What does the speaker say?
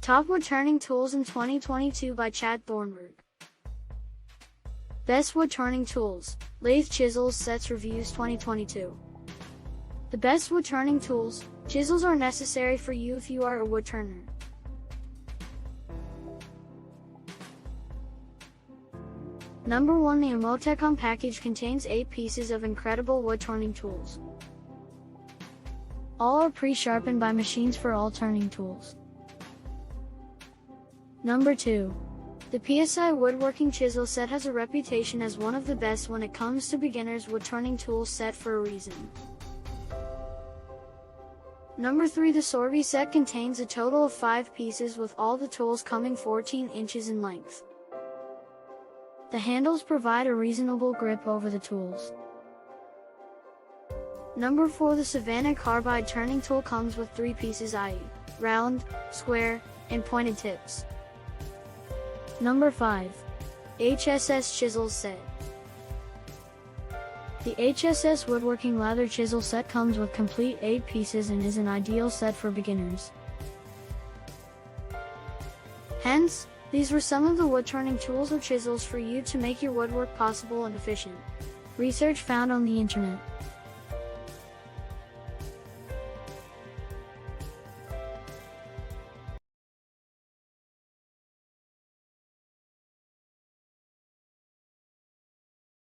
Top Woodturning Tools in 2022 by Chad Thornburg. Best Woodturning Tools, Lathe Chisels Sets Reviews 2022. The best woodturning tools, chisels are necessary for you if you are a woodturner. Number 1. The Emotecon package contains 8 pieces of incredible woodturning tools. All are pre-sharpened by machines for all turning tools. Number 2. The PSI Woodworking Chisel Set has a reputation as one of the best when it comes to beginners woodturning tool set for a reason. Number 3. The Sorby set contains a total of 5 pieces with all the tools coming 14 inches in length. The handles provide a reasonable grip over the tools. Number 4. The Savannah Carbide Turning Tool comes with 3 pieces, i.e., round, square, and pointed tips. Number 5. HSS Chisel Set. The HSS Woodworking Lather Chisel Set comes with complete 8 pieces and is an ideal set for beginners. Hence, these were some of the woodturning tools or chisels for you to make your woodwork possible and efficient. Research found on the internet.